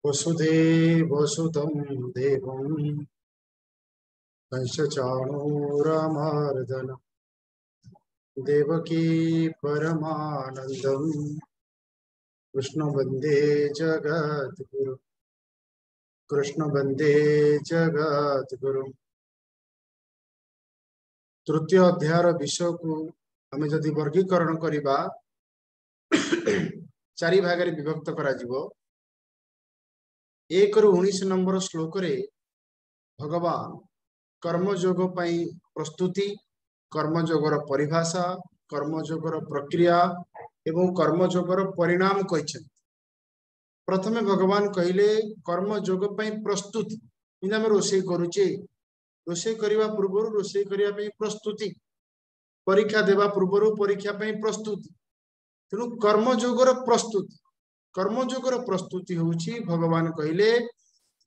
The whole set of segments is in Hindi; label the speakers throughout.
Speaker 1: वसुदेवसुतं देवं कंसचाणूरमर्दन देवकी परमानन्दं कृष्ण वन्दे जगद्गुरु कृष्ण वन्दे जगद्गुरु। तृतीय अध्यायर विषय को आम जदि वर्गीकरण करवा चारि भाग विभक्त करा जिवो। 1 ରୁ 19 नंबर श्लोक रे भगवान कर्मयोग पई प्रस्तुति, कर्मयोगर परिभाषा, कर्मयोगर प्रक्रिया एवं कर्मयोगर परिणाम कहिछन। प्रथमे भगवान कहले कर्मयोग पई प्रस्तुति इन रोषे करूचे, रोषे करबा पूर्व रोषे करबा पई प्रस्तुति, परीक्षा देवा पूर्व परीक्षा पई प्रस्तुति। तेणु कर्मयोगर प्रस्तुति, कर्मयोगर प्रस्तुति होउछि भगवान कहले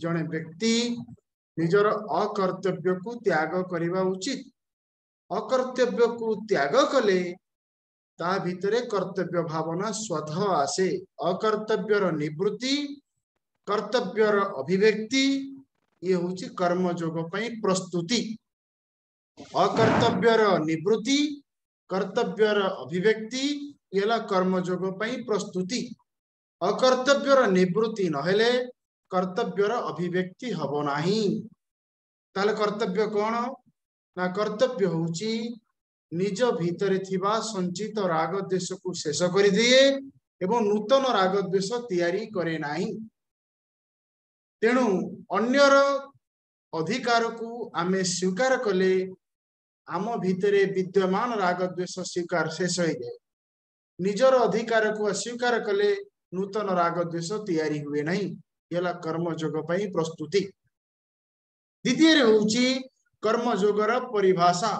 Speaker 1: जने व्यक्ति निजर अकर्तव्य को त्याग करिबा उचित। अकर्तव्य को त्याग कले ता भितरे कर्तव्य भावना स्वतः आसे। अकर्तव्यर निवृत्ति, कर्तव्यर अभिव्यक्ति ये होउछि कर्मयोग पई प्रस्तुति। अकर्तव्यर निवृत्ति, कर्तव्यर अभिव्यक्ति येला कर्मयोग पई प्रस्तुति। अकर्तव्यर निवृत्ति नहेले कर्तव्यर अभिव्यक्ति हबो नाही। ताले कर्तव्य कोन ना कर्तव्य होउची निज भीतर थिबा संचित राग द्वेष को शेष करि दिए एवं नूतन राग द्वेष तैयारी करे नाही। तेणु अन्यर अधिकार को आमे स्वीकार कले आम भीतरे विद्यमान राग द्वेष स्वीकार शेष हो जाए। निजर अधिकार को अस्वीकार कले नूतन राग द्वेष तैयारी हुए नहीं। यला कर्मयोग पई प्रस्तुति। द्वितीय रे होउची कर्मयोगर परिभाषा।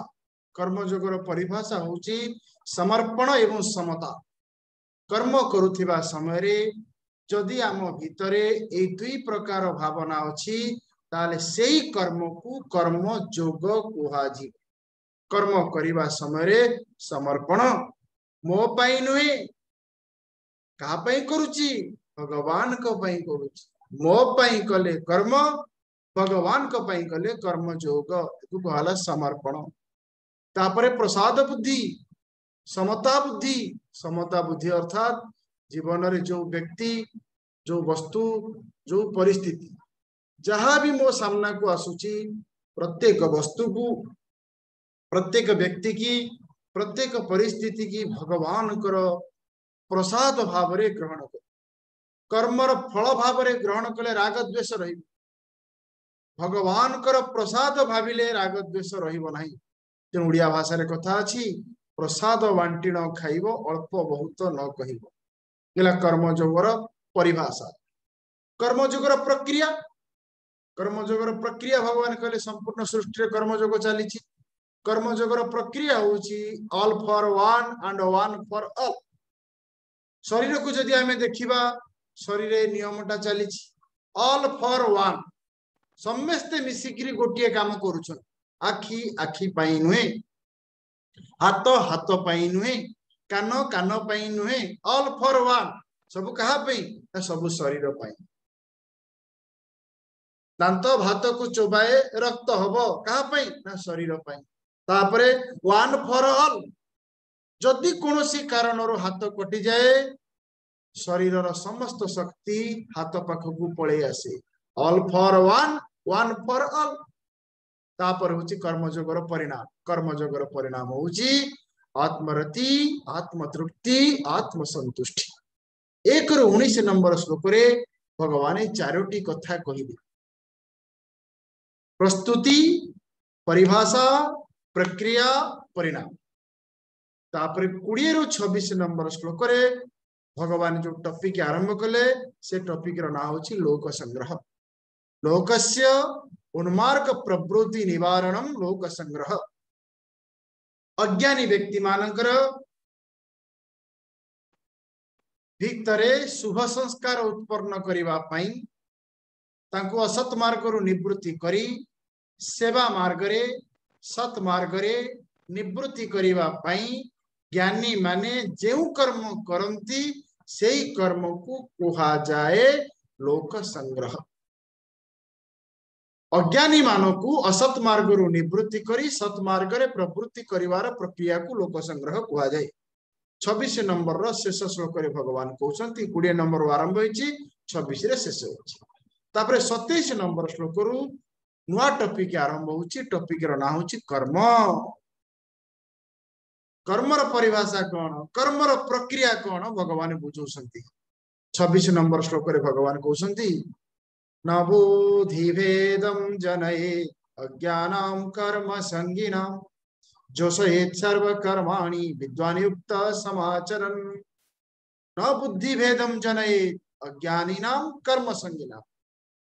Speaker 1: कर्मयोगर परिभाषा होउची समर्पण एवं समता। कर्म करुथिबा समय रे जदि आम भीतरे ए दुई प्रकार भावना अछि ताले सेही कर्म को कर्मयोग कुहाजी। कर्म करिबा समय रे समर्पण, मो पई नुहे का पई करूची, भगवान को पई करूची। मो पई कले कर्म, भगवान को पई कले कर्मयोग, एतु कहला समर्पण। तापरे प्रसाद बुद्धि, समता बुद्धि। समता बुद्धि अर्थात जीवन रे जो व्यक्ति, जो वस्तु, जो परिस्थिति जहां भी मो सामना को आसुची, प्रत्येक वस्तु को, प्रत्येक व्यक्ति की, प्रत्येक परिस्थिति की भगवान करो प्रसाद भाव रे ग्रहण कर। कर्मर फल भाव रे ग्रहण कले राग द्वेष रही। भगवान कर प्रसाद भाविले राग द्वेष रहिबो नाही। तेणु उड़िया भाषा रे कथा अछि प्रसाद वांटी न खाइबो, अल्प बहुत न कहिबो। एला कर्मयोगर परिभाषा। कर्मयोगर प्रक्रिया, कर्मयोगर प्रक्रिया भगवान कहले संपूर्ण सृष्टि रे कर्मयोग चलीछि। कर्मयोगर प्रक्रिया होउछि all for one and one for all. शरीर को जदि हमें देखिबा, शरीर नियमटा चलीछि ऑल फॉर वन। समस्ते मिसिकिरी गोटिए काम करूछन। आखि आखि पाई नुहे, हाथ हाथ पाई नुहे, कान कान पाई नुहे, ऑल फॉर वन। सब कहा पाई ना सब शरीर पाई। दांत भात को चोबाए रक्त हबो कहा पाई ना शरीर पाई। तापरे वन फॉर ऑल। जदि कोनोसी कारण रो हाथ कटि जाए शरीर रो समस्त शक्ति हाथ पाख को पळे आसे। All for one, one for all. तापर होची कर्मयोगर परिणाम। कर्मयोगर परिणाम होची आत्मरति, आत्मतृप्ति, आत्मसंतुष्टि। 1 ରୁ 19 नंबर श्लोक रे भगवान चारोटी कथा कहिबे। प्रस्तुति, परिभाषा, प्रक्रिया, परिणाम। तापर 20 ରୁ 26 नंबर श्लोक रे भगवान जो टॉपिक आरंभ कले से टॉपिक रो ना होची लोक संग्रह। लोकस्य उन्मार्ग प्रवृत्ति निवारणम लोक संग्रह। अज्ञानी व्यक्ति मानकर भीतरे शुभ संस्कार उत्पन्न करिबा पई तांको असत मार्ग रु निवृत्ति करी सेवा मार्ग रे, सत मार्ग रे निवृत्ति करिबा पई ज्ञानी माने जेउ कर्म करंती सेही कर्म को कुहा जाए लोक संग्रह। अज्ञानी मानकु असत मार्गरु निवृत्ति करी सत मार्ग रे प्रवृत्ति करिवार प्रक्रिया को लोक संग्रह कुआ जाय। 26 नंबर रो शेष श्लोक रे भगवान कहउछंती 20 नंबर आरंभ होईची 26 रे शेष होईची। तापरे 27 नंबर श्लोक रु नुआ टॉपिक आरंभ होउची। टॉपिक रो ना होउची कर्म। कर्मर परिभाषा कौन, कर्मर प्रक्रिया कौन भगवान बुझौसंती। 26 नंबर श्लोक रे भगवान कहउछंती न बुद्धि भेदम जनये अज्ञानां कर्म संगिनां जोषयेत् सर्व कर्माणि विद्वान युक्त समाचरन्। न बुद्धि भेदम जनयेत् अज्ञानिनां कर्म संगिनां।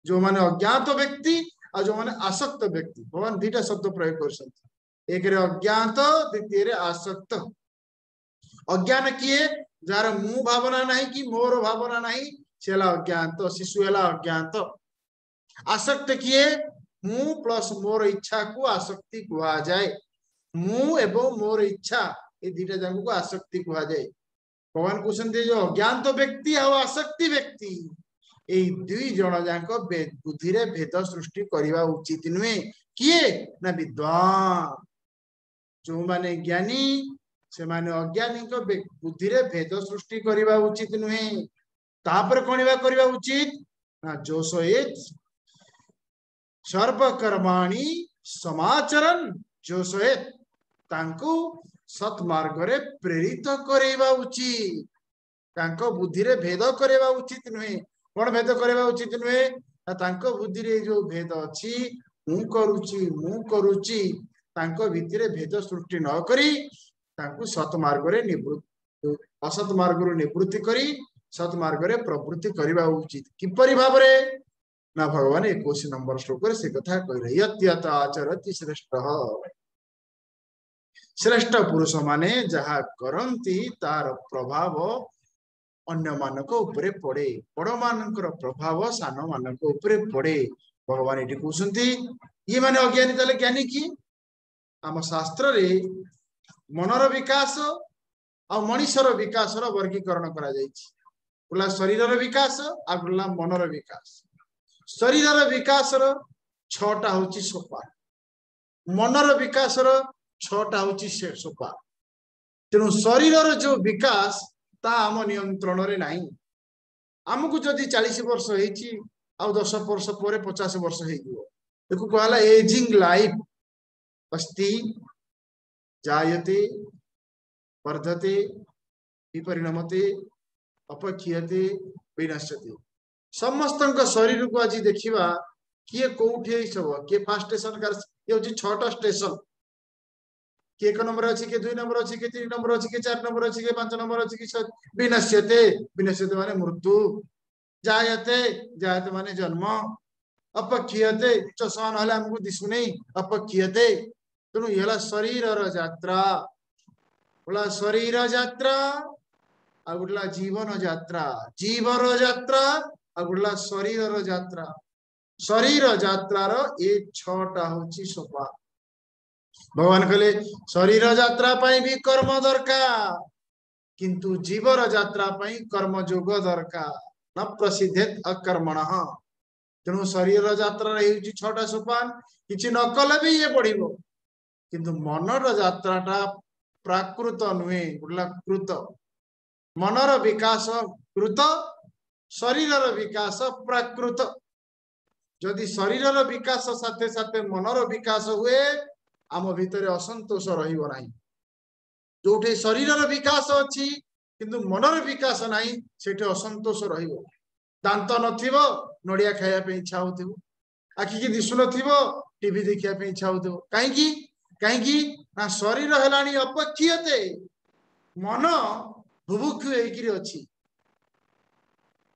Speaker 1: जो माने अज्ञात व्यक्ति और जो माने आसक्त व्यक्ति भगवान दुईटा शब्द प्रयोग करछंती। एक रे अज्ञात, द्वितीय रे आसक्त। अज्ञान किए जार मु भावना नहीं कि मोर भावना नहीं सेला अज्ञात, शिशु हेला अज्ञात। आसक्त किए मु प्लस मोर इच्छा को आसक्ति कुआ जाए। मु एवं मोर इच्छा ए दुईटा जाक को आसक्ति कुआ जाए। भगवान कहते जो अज्ञात व्यक्ति और आसक्ति व्यक्ति ए दुई जन जाक बुद्धि रे भेद सृष्टि करवा उचित नुहे। किए ना विद्वान जो माने ज्ञानी से माने अज्ञानी को बुद्धि रे भेद सृष्टि करवा उचित नुहे। तापर कोनिबा करवा उचित ना जो सोएत सर्व कर्माणि समाचरण। जो सोएत तांको सत मार्ग रे प्रेरित करेवा उचित। तांको बुद्धि रे भेद करेवा उचित नुहे। कोन भेद करेवा उचित नुहे ना तांको बुद्धि रे जो भेद अछि मु करूची तांको भितरे भेद सृष्टि न करी तांको सत मार्ग रे निवृत्ति असत मार्ग रे निवृत्ति करी सत मार्ग रे प्रवृत्ति करवा उचित। किपरि भाव रे ना भगवान 21 नंबर श्लोक रे से कथा कहि रही यत आचरति श्रेष्ठः। श्रेष्ठ पुरुष माने जहा करंती तार प्रभाव अन्य मानक उपरे पड़े। बड़ मानकर प्रभाव सान मानक उपरे पड़े। भगवान एटी कहउछंती ये माने अज्ञानी तले ज्ञानी की आम शास्त्र रे मनर विकास और मनुष्यर विकास रो वर्गीकरण करा जायछि। बोला शरीरर विकास आ बोला मनर विकास। शरीरर विकास रो 6टा होछि सोपान, मनर विकास रो 6टा होछि सोपान। तेणु शरीरर जो विकास ता आम नियंत्रण रे नहीं। आमको जदि 40 वर्ष होइछि आ 10 वर्ष पर 50 वर्ष हेइबो देखो कहला एजिंग लाइफ अस्ति जायते वर्धते विपरिणमते अपक्षीयते विनश्यते। समस्त शरीर को आज देखा किए कौटे सब किए फास्ट स्टेशन ये हूँ 6टा स्टेशन। किए 1 नंबर अच्छी किए 2 नंबर अच्छी किए 3 नंबर अच्छी किए 4 नंबर अच्छी किए 5 नंबर अच्छी कि विनश्यते। विनश्यते माने मृत्यु। जायते जायते माने जन्म। अपक्षीयते चषमा ना आमको दिशुनी अपक्षीयते। तेणु ये शरीर यात्रा। बोला शरीर यात्रा आ गोटला जीवन यात्रा। जीवन यात्रा आ गोटला शरीर यात्रा। शरीर यात्रार ये 6टा होची सोपा। भगवान कहले शरीर यात्रा पाई भी कर्म दरकार किंतु जीवर यात्रा पाई कर्म जोग दरकार। न प्रसिद्धेत अकर्मणः। तेणु शरीर यात्रा रही 6टा सोपान किछि न कले भी ये बढ़िबो किंतु मनर यात्राटा प्राकृत नुहे बोला कृत। मनर विकास कृत शरीरर विकास प्राकृत। जदि शरीरर विकास साथे साथे मनर विकास हुए आम भितर असंतोष रहिबो नाही। जोठे शरीरर विकास अछि किंतु मनर विकास नाही सेठे असंतोष रहिबो। दांत नथिबो नडिया खाया पे इच्छा होथिबो। आखि की दिसु नथिबो टीवी देखिया पे इच्छा होथिबो। काहेकि ना शरीर हेलानी अपक्षीयते मन भुभुक्षु हेकिरि अछि।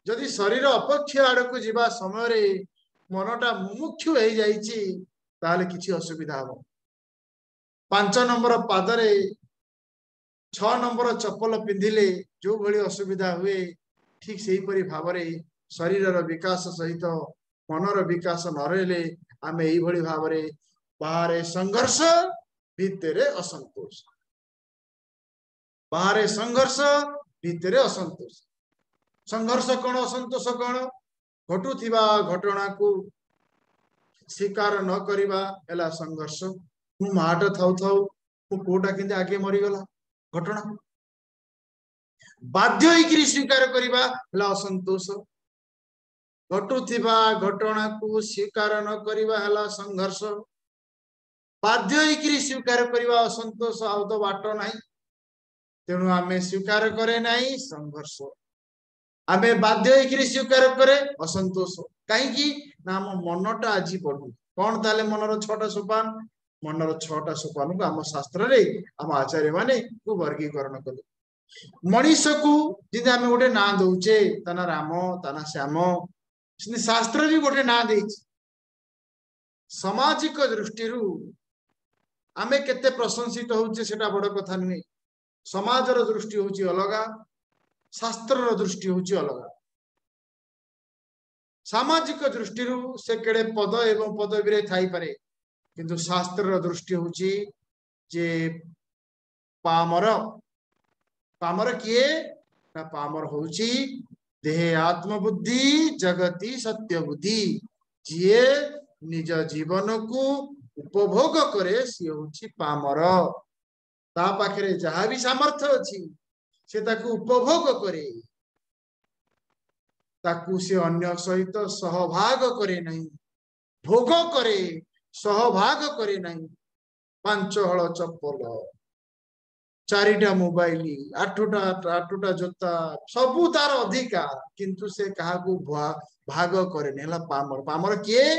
Speaker 1: जदि शरीर अपक्ष आड़क जीवा समय रे मनटा मुमुक्षु हो जाइछि ताले किछि असुविधा हो। 5 नंबर पादरे 6 नंबर चप्पल पिंधिले जो भली असुविधा हुए ठीक सेही परि भावरे शरीरर विकास सहित मनर विकास न रहले आमे एही भली भावरे बाहरे संघर्ष भितरे असंतोष। बाहरे संघर्ष भितरे असंतोष। संघर्ष कौन असंतोष कौन घटुथिबा घटना को स्वीकार न करिबा एला संघर्ष मु माट थाउ थाउ मु कोटा किंदे आगे मरी गला घटना बाध्य होइकरी स्वीकार करिबा एला असंतोष घटुथिबा घटना को स्वीकार न करिबा एला संघर्ष बाध्य होइकरी स्वीकार करिबा असंतोष आउ तो बाट नाही तेणु आमे स्वीकार करे नाही संघर्ष आमे बाध्य होइकरी स्वीकार करे असंतोष काहे की ना हम मनटा आजी पडू कोन ताले मनर छटा सोपान मनर छटा सोपान को हम शास्त्र रे हम आचार्य माने को वर्गीकरण कले मनीष को जिते आमे गोटे ना दउचे तना राम तना श्याम शास्त्र भी गोटे ना देछि सामाजिक दृष्टि रु आमे केते प्रशंसित होउचे सेटा बड़ कथा नै समाजर दृष्टि होउची अलगा शास्त्रर दृष्टि होउची अलगा सामाजिक दृष्टि रु से केड़े पद एवं पदवी रे थाई पारे किंतु शास्त्रर दृष्टि होउची जे पामर पामर किए ना पामर होउची देह आत्मबुद्धि जगति सत्य बुद्धि जे निज जीवन को उपभोग करे सी होउची पामर ता पाखरे जहा भी सामर्थ्य अछि से ताकू उपभोग करे ताकू से अन्य सहित सहभाग करे नहीं भोग करे सहभाग करे नहीं पांच हल चप्पल चारिटा मोबाइल आठटा जोता सबू तार अधिकार किंतु से कहा को भाग करे नेला पामर पामर किए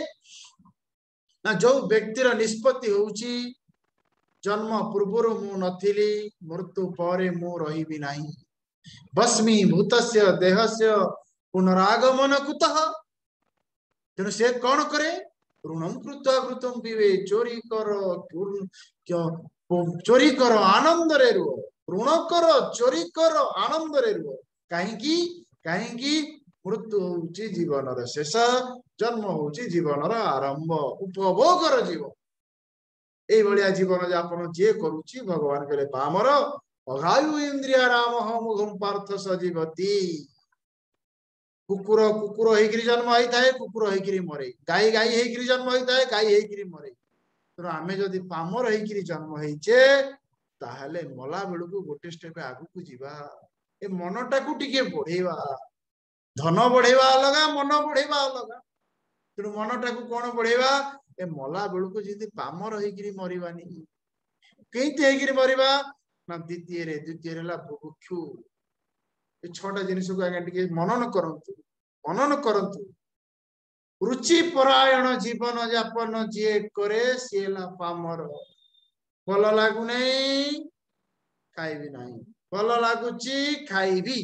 Speaker 1: ना जो व्यक्तिर निष्पत्ति होउची जन्म पूर्व मु नथिली मृत्यु परे मु रहिबि नाही भस्मी भूतस्य देहस्य पुनरागमन कुतः तेणु से कौन करे ऋणम कृत्वा कृतम पिबे चोरी कर आनंद रे रुह ऋण कर चोरी कर आनंद रे रुह कहीं मृत्यु होउची जीवनर शेष जन्म होउची जीवनर आरंभ उपभोगर जीवन ए भलिया जीवन यापन जे करूची भगवान कहले पामर अघायु इंद्रिय राम मुघम पार्थ सजीवती कुकुर कुकुर हेकरी जन्म होई थाए कुकुर हेकरी मरे गाई गाई हेकरी जन्म होई थाए गाई हेकरी मरे तो आमे जदी पामर हेकरी जन्म होईचे ताहले मला बेलु को गोटे स्टेप आगु को जीवा ए मनटा को टिके बढ़ेवा धन बढ़ेवा अलगा मन बढ़ेवा अलगा तेणु मनटा को कोन बढ़ेवा ए मला बेलु को जदी पामर हेकरी मरिबानी केइते हेकरी मरिबा ना द्वितीय रे ला बुभुक्षु ए छोटा जिनिस को आगे टिके मनन करंतु रुचि परायण जीवन यापन जे करे सेला पामर भल लागु नै खाइबी नाही भल लागुची खाइबी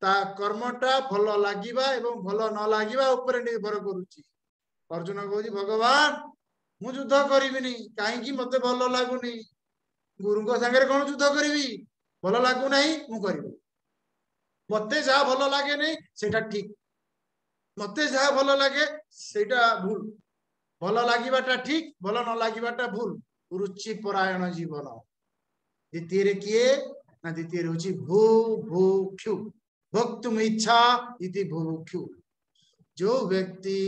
Speaker 1: ता कर्मटा भल लागिबा एवं भल न लागिबा ऊपर निर्भर करूची अर्जुन कहूची भगवान मु युद्ध करिबि नै काहे कि मते भल लागु नै गुरु को संगे कोन युद्ध करिबि भल लागु नै मु करिबि मते जा भल लागे नै सेटा ठीक मते जा भल लागे सेटा भूल भल लागिबाटा ठीक भल न लागिबाटा भूल रुचि परायण जीवन द्वितीय रे किए ना द्वितीय रे होची भुभुक्षु भोक्तुम इच्छा इति भुभुक्षु जो व्यक्ति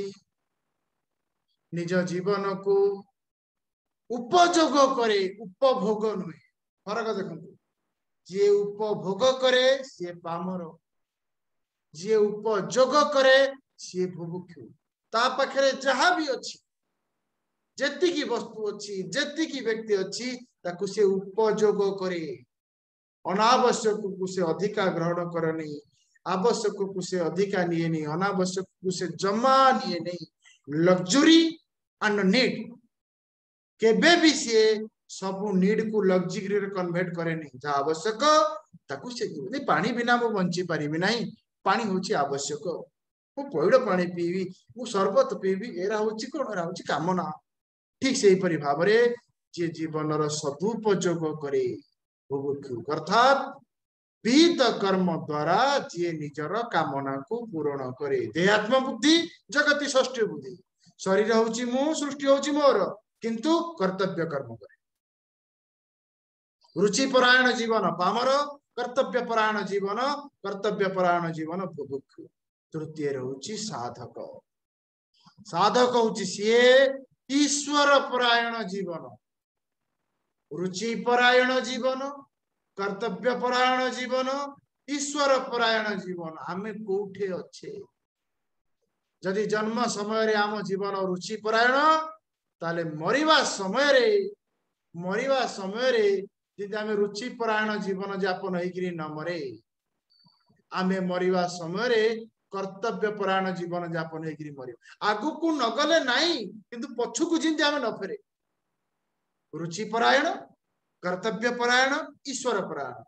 Speaker 1: निज जीवन को उपभोग करे उपभोग नुहे फरक देखंतु जे उपभोग करे से पामर जे उपयोग करे से भुभुक्षु ता पाखरे जहा भी अछि जेति की वस्तु अछि जेति की व्यक्ति अछि ताकू से उपयोग करे अनावश्यक को से अधिका ग्रहण करे नहीं आवश्यक को से अधिका निये नहीं अनावश्यक को से जमा निये नहीं लग्जरी एंड नीड केबे भी से सब नीड को लग्जरी रे कन्वर्ट करे नहीं जा आवश्यक ताकू से नहीं पानी बिना मो बंची परिबि नहीं पानी होची आवश्यक मो पइड पानी पीबी मो शरबत पीबी एरा होची कोन एरा होची कामना ठीक सेही परि भाबरे जे जीवनर सदुपयोग करे भुभुक्षु अर्थात विहित कर्म द्वारा जे निजर कामना को पूर्ण करे देहात्म बुद्धि जगति षष्ठी बुद्धि शरीर होची मु सृष्टि होची मोर किंतु कर्तव्य कर्म करे रुचि परायण जीवन पामर कर्तव्य परायण जीवन भुभुक्षु तृतीय रहउची साधक साधक होची सीए ईश्वर परायण जीवन रुचि परायण जीवन कर्तव्य परायण जीवन ईश्वर परायण जीवन आमे कोठे अच्छे जदि जन्म समय रे आम जीवन रुचि परायण ताले मरिबा समय रे जदि आमे रुचि परायण जीवन यापन होइकरी न मरे आमे मरिबा समय रे कर्तव्य परायण जीवन यापन होइकरी मरि आगु को नगले नाही किंतु पछु को जिंदे आमे न फेरे रुचि परायण कर्तव्य परायण ईश्वर परायण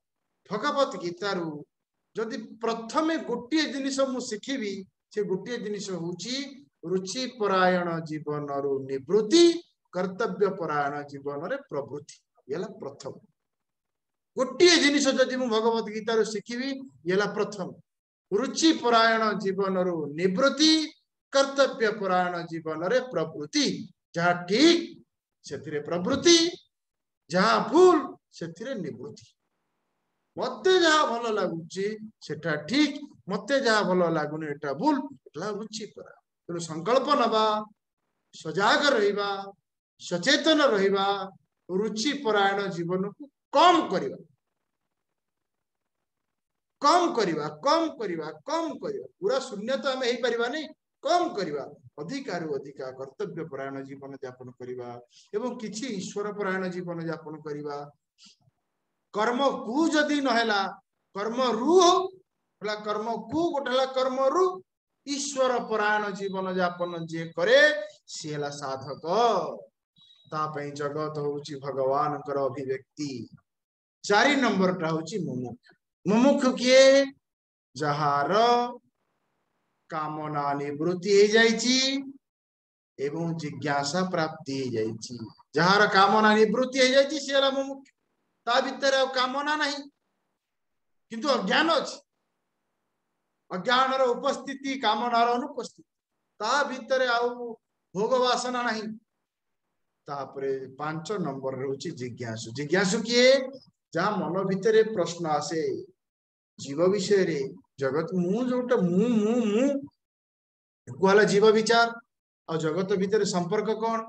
Speaker 1: भगवत गीतारू जदि प्रथमे गोटे जिनिस मु शिखिबी से गोटे जिनिस होची रुचि परायण जीवन रु निवृत्ति कर्तव्य परायण जीवन रे प्रवृत्ति येला प्रथम गोटे जिनिस जदि मु भगवत गीतारू शिखिबी येला प्रथम रुचि परायण जीवन रु निवृत्ति कर्तव्य परायण जीवन रे प्रवृत्ति जहाँ ठीक से प्रवृत्ति जहाँ भूल से निवृत्ति मते जहाँ भल लगुची सेटा ठीक मते जहाँ भल लगुनि एटा भूल एटा रुचि परा तेणु संकल्प नबा सजाग रहिबा सचेतन रहिबा रुचि परायण जीवन को कम करिबा पूरा शून्य तो आमे हेई परिबा नहीं कम करिबा अधिकारु अधिका कर्तव्य परायण जीवन यापन करिबा एवं किछि ईश्वर परायण जीवन यापन करिबा कर्म कु जदि नहेला कर्म रु होला कर्म कु गोटला कर्म रु ईश्वर परायण जीवन यापन जे करे से हला साधक ता पई जगत होउची भगवान कर अभिव्यक्ति 4 नंबर टा होउची मुमुक्ष मुमुक्ष किए जहार कामना निवृत्ति हो जाइची एवं जिज्ञासा प्राप्ति हो जाइची जहार कामना निवृत्ति हो जाइची से हला मुमुक्ष ता भीतर आ कामना नहीं किंतु अज्ञान अछि अज्ञान रो उपस्थिति कामना रो अनुपस्थिति ता भीतर आ भोग वासना नहीं तापरे 5 नंबर रहउची जिज्ञासु जिज्ञासु किए जहाँ मन भीतर प्रश्न आसे जीव विषय रे जगत मु जोटा मु कोला जीव विचार और जगत भीतर संपर्क कौन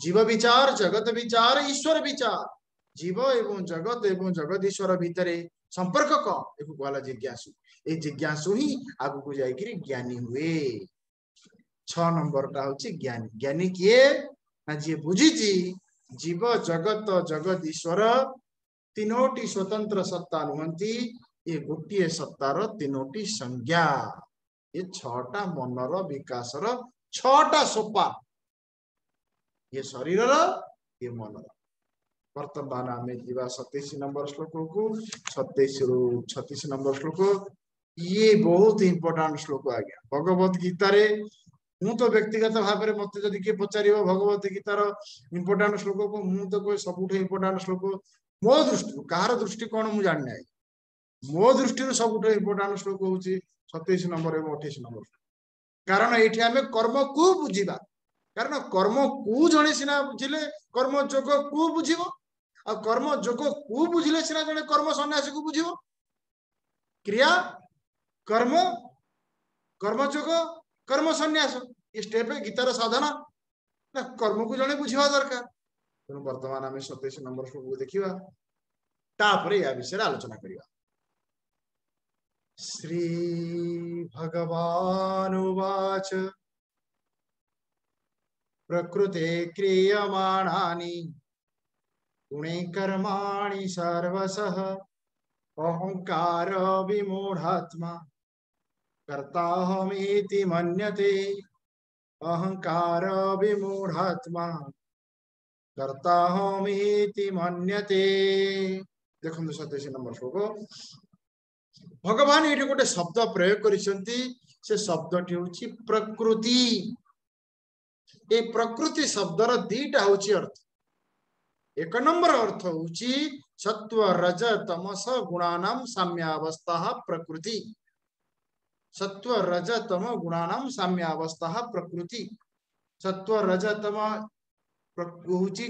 Speaker 1: जीव विचार जगत विचार ईश्वर विचार जीव एवं जगत ईश्वर भीतर संपर्क कौन एक कोला जिज्ञासु ए जिज्ञासु ही आगु को जाई कि ज्ञानी हुए 6 नंबर टा होची ज्ञानी ज्ञानी किए ना जे बुझीची जीव जगत जगत ईश्वर तीनोटी स्वतंत्र सत्ता नुहंती ये गोटे सत्तार 3टी संज्ञा ये 6टा मनर विकासर 6टा सोपा ये शरीर ये मन वर्तमान आम जीवा 27 नंबर श्लोक को 27 रु 36 नंबर श्लोक ये बहुत इंपोर्टेंट श्लोक आज्ञा भगवत गीता रे मु तो व्यक्तिगत भाव में मत जदि किए पचार भगवत गीतार इंपोर्टेंट श्लोक को मु तो कोई सब इंपोर्टेंट श्लोक मो दृष्टि कहार दृष्टि कौन मुझे जानी मो दृष्टि सब इंपोर्टेंट श्लोक हूँ 27 नंबर और 28 नंबर कारण ये आम कर्म को बुझा कारण कर्म को जड़े सीना बुझे कर्म जोग को बुझ आ कर्म जोग को बुझे सीना जड़े कर्म सन्यासी को बुझ क्रिया कर्म कर्मयोग कर्म संन्यास ये स्टेप है गीतार साधना ना कर्म को जड़े बुझा दरकार तेणु वर्तमान आम 27 नंबर श्लोक देखा तापर या विषय आलोचना करिया श्री भगवान उवाच प्रकृते क्रियमाणानि गुणे कर्माणि सर्वशः अहंकार विमूढात्मा कर्ताहमेति मन्यते अहंकार विमूढात्मा कर्ताहमेति मन्यते देखो 27 नंबर श्लोक भगवान ये गोटे शब्द प्रयोग करिसेंती से शब्दटी होची प्रकृति ए प्रकृति शब्दर दीटा होची अर्थ एक नंबर अर्थ होची सत्व रज तमस गुणानां साम्यावस्था प्रकृति सत्व रज तम गुणानां साम्यावस्था प्रकृति सत्व रज तम होची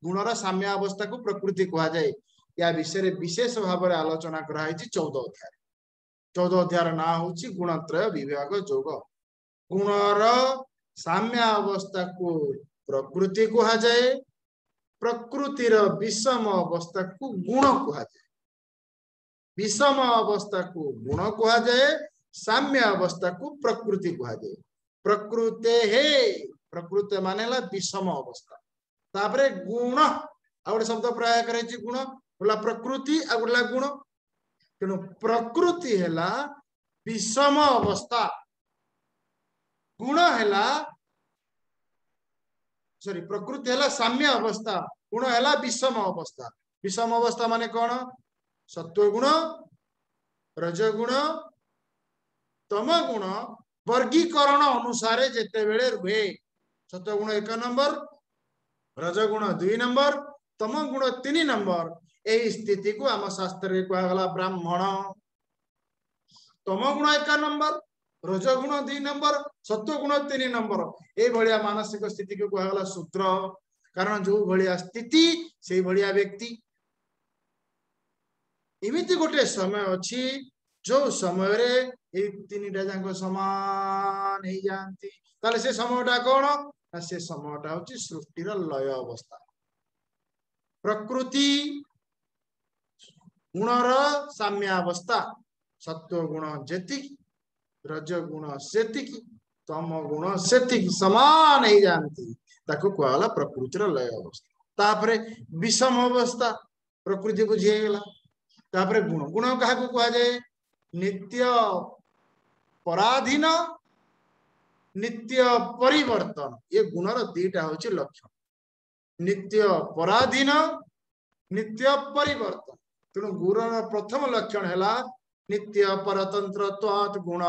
Speaker 1: गुणर साम्यावस्था को प्रकृति कहा जाए या विषय विशेष भाव में आलोचना कराई 14 अध्याय 14 अध्याय ना हूँ गुणत्रय विभाग जोग। गुणर साम्य अवस्था को प्रकृति कहा जाए, प्रकृतिर विषम अवस्था को गुण कहा जाए। विषम अवस्था को गुण कहा जाए, साम्य अवस्था को प्रकृति कहा जाए। प्रकृते हे प्रकृति माने विषम अवस्था, तापरे गुण आ गोटे शब्द प्रयोग करे गुण बोला प्रकृति आ गोटे गुण। तेणु प्रकृति है विषम अवस्था, गुण है सॉरी प्रकृति है साम्य अवस्था, गुण है विषम अवस्था। विषम अवस्था माने कौन? सत्वगुण, रजगुण, तमगुण वर्गीकरण अनुसार जिते बेले रुहे। सत्वगुण 1 नंबर, रजगुण 2 नंबर, तमगुण 3 नंबर। यही स्थिति को आम शास्त्र कहला ब्राह्मण। तमगुण 1 नंबर, रजगुण 2 नंबर, सत्वगुण 3 नंबर। ये भलिया मानसिक स्थिति को कहला शूद्र। कारण जो भलिया स्थिति से भलिया व्यक्ति। इमिति गोटे समय अच्छी जो समय रे ए तीनटा जांक समान हो जाती, ताले से समयटा कौन ना से समयटा होची सृष्टिर लय अवस्था। प्रकृति गुणर साम्य अवस्था, सत्व गुण जेतिकी, रज गुण सेतिकी, तम गुण सेतिकी समान हो जाती, ताको कहला प्रकृतिर लय अवस्था। तापरे विषम अवस्था प्रकृति बुझीगला। तापरे गुण, गुण क्या कहा जाए? नित्य पराधीन, नित्य परिवर्तन। ये गुणर दीटा हूँ लक्षण, नित्य पराधीन, नित्य परिवर्तन। तेणु गुणर प्रथम लक्षण है नित्य परतंत्रत्वात् गुण,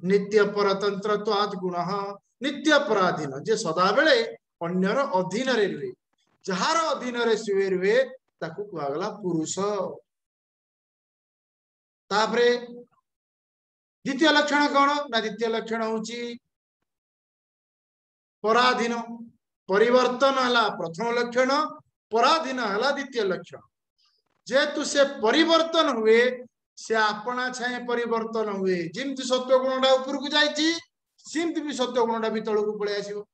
Speaker 1: नित्य परतंत्रत्वात् गुण, नित्य पराधीन जे सदा बेले अन्यर अधीन रे रुहे, जार अधीन रे सुए रुहे ताकू कहगला पुरुष। तापरे द्वितीय लक्षण कौन ना? द्वितीय लक्षण होची पराधीन, परिवर्तन है प्रथम लक्षण, पराधीन है द्वितीय लक्षण। जेतु से परिवर्तन हुए से अपना छाए परिवर्तन हुए। जिमती सत्व गुणटा ऊपर को जाइए सेमती भी सत्व गुणटा भी तलू पलि आसो।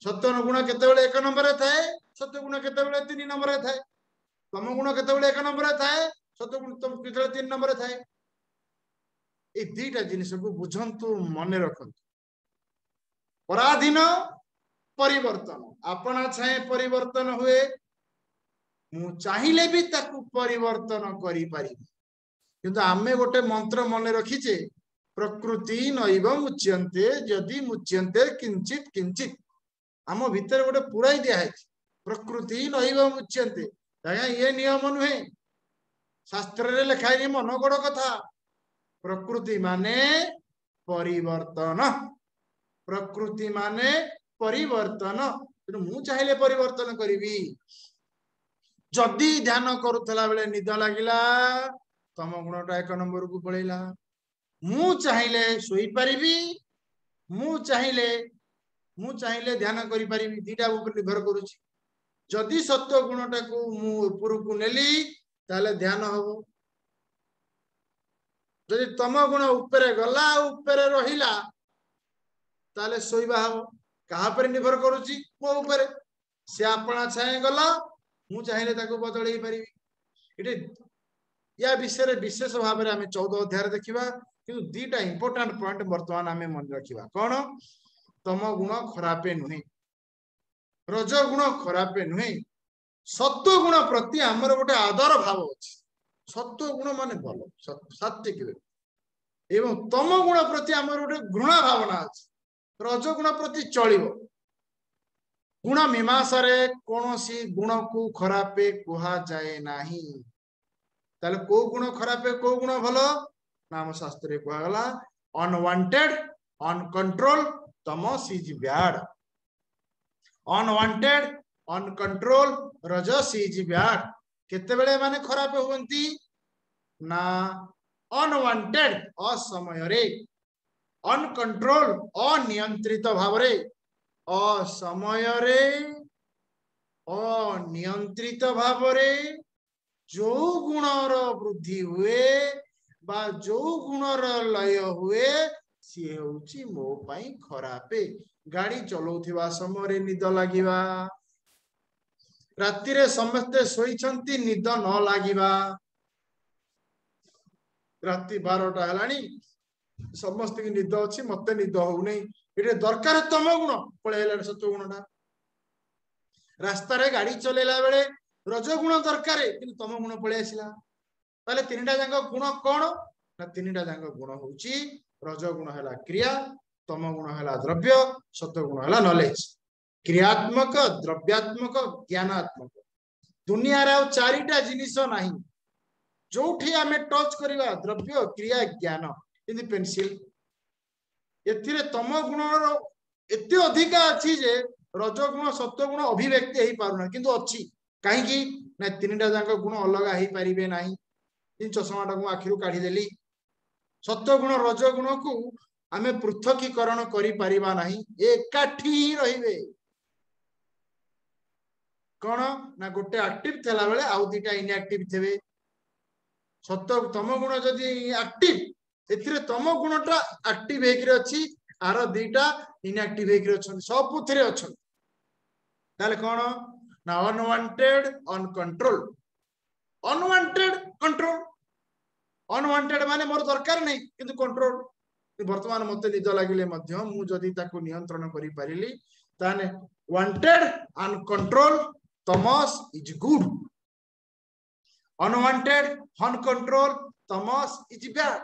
Speaker 1: सत्व गुण केतेबेले 1 नंबर थाए, सत्व गुण केतेबेले 3 नंबर थाए, तम गुण केतेबेले 1 नंबर थाए, सत्व गुण केतेबेले 3 नंबर थाए। ये दीटा जिनिस को बुझंतु, मन रखंतु। पराधीन परिवर्तन, अपना छाए परिवर्तन हुए, मु चाहिए भी ताकू परिवर्तन करि परिबि। किंतु आमे गोटे मंत्र मन रखीचे, प्रकृति नैव मुच्यन्ते यदि मुच्यन्ते किंचित किंचित। आम भीतर गोटे पुराई दिया है, प्रकृति नैव मुच्यन्ते। ये नियम नुहे, शास्त्र रे लिखाई मन गोड़ कथा। प्रकृति माने परिवर्तन, प्रकृति माने परिवर्तन। मु चाहिए परिवर्तन करी। जदि ध्यान करुला बेले निद लगिला, तम गुणटा 1 नंबर को पलैला। मु चाहिए सोई पारिबी, मु चाहिए ध्यान करि पारिबी। दीटा ऊपर निर्भर करुछि। जदि सत्व गुणटा को मु ऊपर को नेली ताले ध्यान हबो। जदि तम गुण ऊपर गला ऊपर रहिला ताले सोईबा हबो। कहा पर निर्भर करुछि? मो ऊपर। से अपना छाए गला, मु चाहिए ताको बदलई पारिबी। इटे या विषय विशेष भाव में आम 14 अध्याय देखा। कि दीटा इंपोर्टाट पॉइंट बर्तमान आम मन रखा। कौन? तम गुण खरापे नुहे, रज गुण खरापे नुहे, सत्व गुण प्रति आमर गोटे आदर भाव अच्छे। सत्व गुण माने भल सात्विक, एवं तम गुण प्रति आमर गोटे घृणा भावना अच्छे। रज गुण प्रति चलिबो। गुण मीमांसा कौन सी गुण को खरापे कहा जाए नाही। ताले को गुण खरापे को गुण भल नाम शास्त्र कहला अनवांटेड अनकंट्रोल तमस इज बैड। अनवांटेड अनकंट्रोल रजस इज बैड। केतेबेले माने खराप होवंती ना अनवांटेड असमय रे, अनकंट्रोल अनियंत्रित भाव रे, असमय रे अनियंत्रित भाव रे जो गुणर वृद्धि हुए बा जो गुणर लय हुए सी होची मो पाई खरापे। गाड़ी चलाउथिबा समय निद लागिबा, राति रे समस्ते सोईछंती निद न लागिबा, राति 12टा हलानी समस्त की निद अच्छी मत निद हो नहीं, ये दरकार तम गुण पलैला सत्व गुणटा। रास्ता रे गाड़ी चलेला बेले रजगुण दरकार कि तम गुण पलि आसला, ताले तीनटा जांग गुण कौन ना तीनटा जांग गुण होची रजगुण है क्रिया, तम गुण है द्रव्य, सत्व गुण है नॉलेज। क्रियात्मक, द्रव्यात्मक, ज्ञानात्मक दुनिया रे चारिटा जिनिस नाही जोठी आमे टच करिवा द्रव्य क्रिया ज्ञान। इन पेंसिल एथिरे तम गुण एते अधिका अछि जे रजगुण सत्वगुण अभिव्यक्ति हो पारुना किंतु अच्छी कहीं ना तीनटा जाक गुण अलग हो पारे ना। चषमाटा को आखिर काढ़ी देली सत्वगुण रजगुण को आमे पृथकीकरण करि परिबा नाही, एकाठी ही रहिबे। कौन ना गोटे एक्टिव थला बेले आउ दुटा इनएक्टिव थेबे। सत्व तम गुण जदि एक्टिव एथिरे तम गुणटा एक्टिव हेकरे अछि आर दुटा इनएक्टिव हेकरे अछन, सबुथिरे अछन। ताले कौन ना unwanted uncontrol, unwanted control. Unwanted माने मोर दरकार नहीं किंतु कंट्रोल। वर्तमान मते निद लागिले मध्य मु जदि ताको नियंत्रण करि परिली ताने वांटेड अनकंट्रोल तमस इज गुड, अनवांटेड अनकंट्रोल तमस इज बैड।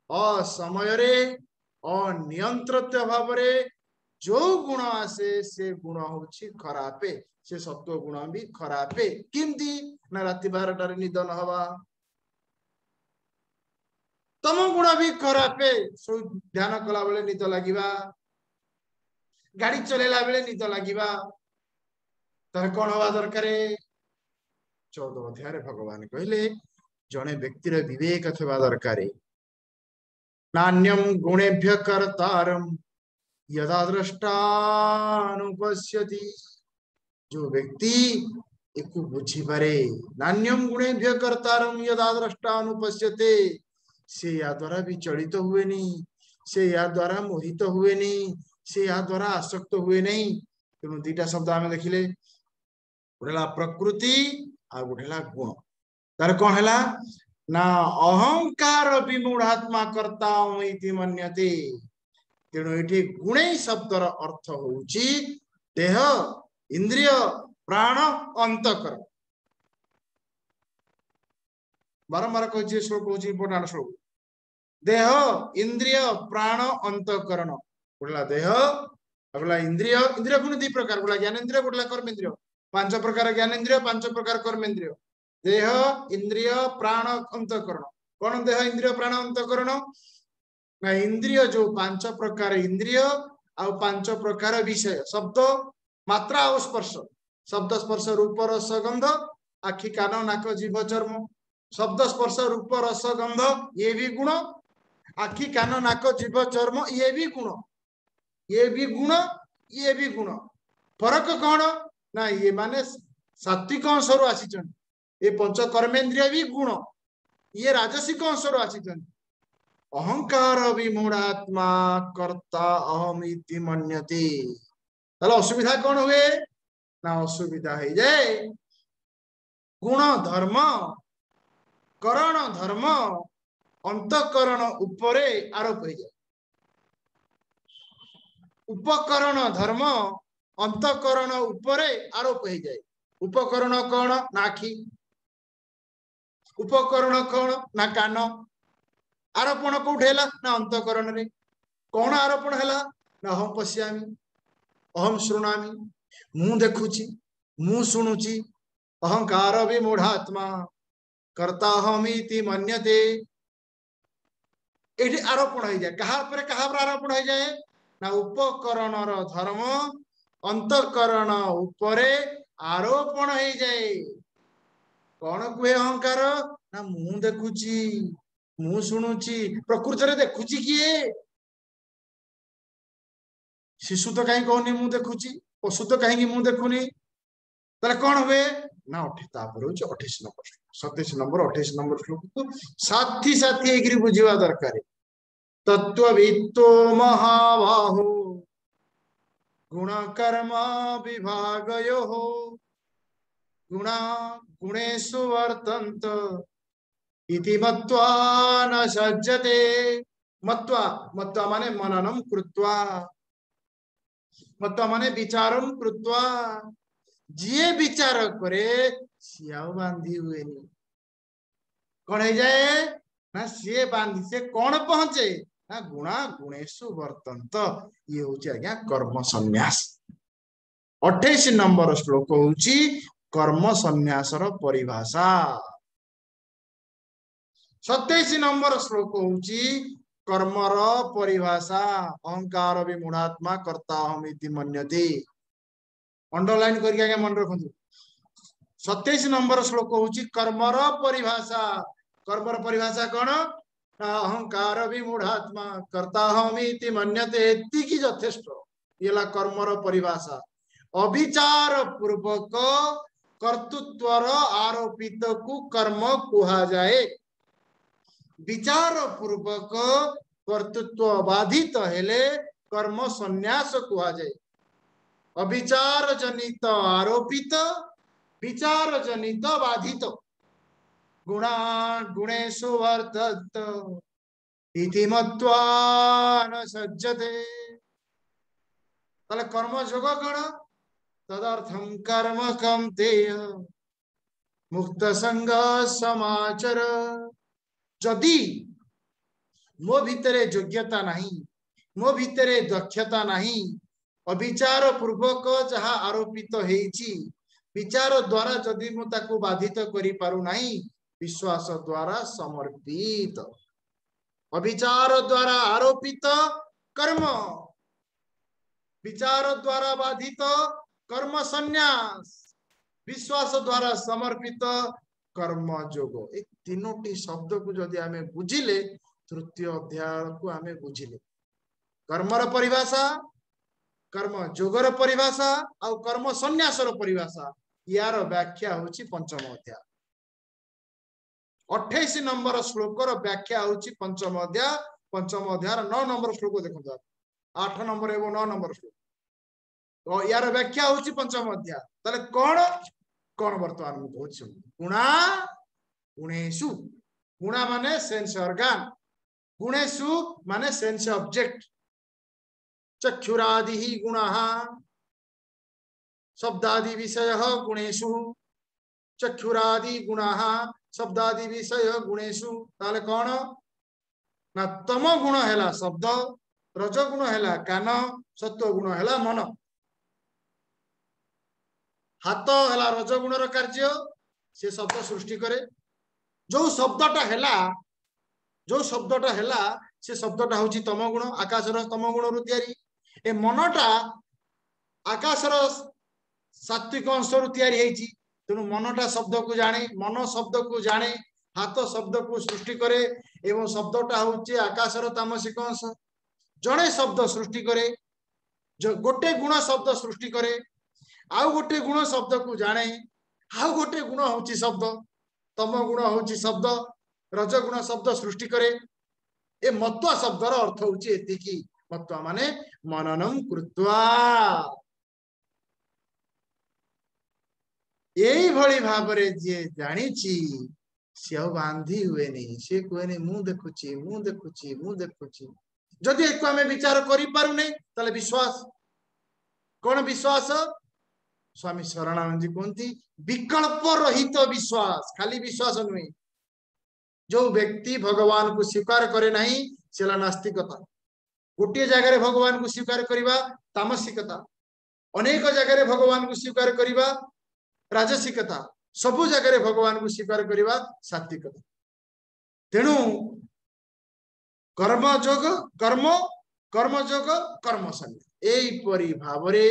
Speaker 1: असमय रे अनियंत्रित भाव रे जो गुण आसे से गुण होची खरापे, से सत्व गुण भी खरापे। किमती ना राति 12टारे निद न हवा, तम गुण भी खरापे, सो ध्यान कला बेले निद लागिबा, गाड़ी चलेला बेले निद लागिबा, तार कौन हवा दरकार। 14 अध्याय भगवान कहले जने व्यक्तिर विवेक थवा दरकार। नान्यम गुणेभ्य कर्तारम यदा दृष्टानुपश्यति। जो व्यक्ति एक बुझी पारे नान्यम गुणेभ्य कर्तारम यदा दृष्टानुपश्यते, से या द्वारा विचलित हुए नहीं, से या द्वारा मोहित हुए नहीं, से या द्वारा आसक्त हुए नहीं। तेणु दुईटा शब्द आम देखिले, गोटेला प्रकृति आ गोटेला गुण। तार कौन है ना अहंकार विमूढ़ात्मा कर्ता इति मन्यते। तेणु ये गुणे शब्दर अर्थ होची देह इंद्रिय प्राण अंतःकरण। बारंबार कह श्लोक हूँ इंपोर्टाट श्लोक। देह इंद्रिय प्राण अंतःकरण, गोटला देह गोटला इंद्रिय। इंद्रिय पुणी 2 प्रकार, गोटला ज्ञानेन्द्रिय गोटला कर्मेन्द्रिय। 5 प्रकार ज्ञानेन्द्रिय, 5 प्रकार कर्मेन्द्रिय। देह इंद्रिय प्राण अंतःकरण। कौन देह इंद्रिय प्राण अंतःकरण ना इंद्रिय जो 5 प्रकार इंद्रिय आ 5 प्रकार विषय, शब्द मात्रा और स्पर्श। शब्द स्पर्श रूप रस गंध, आखि कान नाक जीभ चर्म। शब्द स्पर्श रूप रस गंध ये भी गुण, आखि कान नाक जीभ चर्म ये भी गुण, ये भी गुण, ये भी गुण। फरक कौन ना ये माने सात्विक अंशर आसी, ये 5 कर्मेन्द्रिय भी गुण, ये राजसिक अंशर आसी। अहंकार विमूढ़ात्मा कर्ता अहम इति मन्यते। ताले असुविधा कौन हुए ना असुविधा हो जाए गुण धर्म करण धर्म अंतःकरण उपरे आरोप हो जाए। उपकरण धर्म अंतःकरण उपरे आरोप हो जाए। उपकरण कौन ना आखि, उपकरण कौन ना कान। आरोपण कौट है ना अंतःकरण रे। कौन आरोपण है ना अहम पश्यामि अहम शृणामि, मु देखुची मु शुणुची। अहंकार विमूढ़ात्मा कर्ता अहमिति मन्यते। ये आरोपण हो जाए। कहा पर आरोपण हो जाए ना उपकरण धर्म अंतःकरण उपरे आरोपण हो जाए। कौन कहे अहंकार ना मु देखुची मु शुणुची। प्रकृति रे देखुची किए? शिशु तो कहीं कहनी मु देखुची, पशु तो कहीं मु देखुनी। ताले कौन हुए ना 28 नंबर प्रश्न। 27 नंबर 28 नंबर श्लोक को साथी साथी एग्री बुझिवा दरकार तत्त्ववित्तो महाबाहो गुण कर्म विभागयोः गुणा गुणेषु वर्तन्त इति मत्वा न सज्जते मत्वा मत्वा माने मननम कृत्वा मत्वा माने विचारम कृत्वा जिए विचार करे सियाओ बांधी हुए नहीं कौन है जाए ना सी बांधी से कौन पहुंचे ना गुणा गुणेशु वर्तंत ये हूँ आज्ञा कर्म संन्यास 28 नंबर श्लोक हूँ कर्म संन्यासर परिभाषा 27 नंबर श्लोक हूँ कर्मर परिभाषा अहंकार विमूढ़ात्मा कर्ता अहमिति मन्यते अंडरलाइन करके आगे मन रखु 27 नंबर श्लोक हूँ कर्मर परिभाषा कर्मर परिभाषा कौन अहंकार विमूढ़ात्मा कर्ता अहमिति मन्यते एतिकी यथेष्ट ये कर्मर परिभाषा अविचार पूर्वक कर्तृत्वर आरोपित को कर्म कुहा जाए विचार पूर्वक कर्तृत्व बाधित हेले कर्म संन्यास कुहा जाए अविचार जनित आरोपित विचार जनित बाधित गुणा गुणेषु वर्तत इति मत्वा न सज्जते ताले कर्म जोग कण तदर्थम कर्म कम तेय मुक्त संग समाचर जदि मो भितरे योग्यता नहीं मो भितरे दक्षता नहीं अविचार पूर्वक जहाँ आरोपित हेछि विचार द्वारा जदि मु ताकू बाधित करि पारु नहीं विश्वास द्वारा समर्पित अविचार द्वारा आरोपित कर्म विचार द्वारा बाधित कर्म संन्यास विश्वास द्वारा समर्पित कर्म जोग ए तीनोटी शब्द को जदि आमे बुझिले तृतीय अध्याय को आमे बुझिले कर्मर परिभाषा कर्म जोगर परिभाषा और कर्म संन्यासर परिभाषा यार व्याख्या होची पंचम अध्याय 28 नंबर श्लोकर व्याख्या होची पंचम अध्याय 9 नंबर श्लोक देखो 8 नंबर एवं 9 नंबर श्लोक तो यार व्याख्या होची पंचम अध्याय ताले कौन कौन वर्तमान में कहूँ गुणा गुणेशु गुणा माने सेंस ऑर्गन गुणेशु माने सेंस ऑब्जेक्ट चक्षुरादि ही गुणः शब्दादि विषय गुणेशु चक्षुरादि गुणः शब्दादि विषय गुणेशु ताले कौन ना तम गुण हैला शब्द रज गुण हैला कान सत्व गुण हैला मन हाथ हैला रज गुणर कार्य से शब्द सृष्टि करे जो शब्दटा हैला से शब्दटा होची तम गुण आकाशर तम गुण रु तयारी ए मनटा आकाशर सात्विक अंश रु तयारी हेची तेणु मनटा शब्द को जाने मन शब्द को जाने हाथ शब्द को सृष्टि करे एवं शब्दटा होची आकाशर तामसिक अंश जड़े शब्द सृष्टि करे जो गोटे गुण शब्द सृष्टि करे आउ गोटे गुण शब्द को जाने आउ गोटे गुण होची शब्द तम गुण होची शब्द रज गुण शब्द सृष्टि करे ए मत्वा शब्दर अर्थ होची एतिकी मत्वा माने मननम कृत्वा यही भली भाबरे जे जानिछि से बांधी हुए नहीं से कहने मु देखुची जदि एको आमे विचार करि पारु नै तले विश्वास कौन विश्वास स्वामी शरणानंद जी कहती विकल्प रहित विश्वास खाली विश्वास नुहे जो व्यक्ति भगवान को स्वीकार करे नहीं सेला नास्तिकता गोटे जगह भगवान को स्वीकार करवा तामसिकता अनेक जगह भगवान को स्वीकार करवा राजसिकता सबु जगह भगवान को स्वीकार करवा सात्विकता तेणु कर्मयोग कर्म संन्यास एपरी भावरे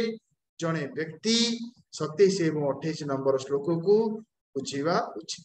Speaker 1: जड़े व्यक्ति 27 एवं 28 नंबर श्लोक को बुझा उचित।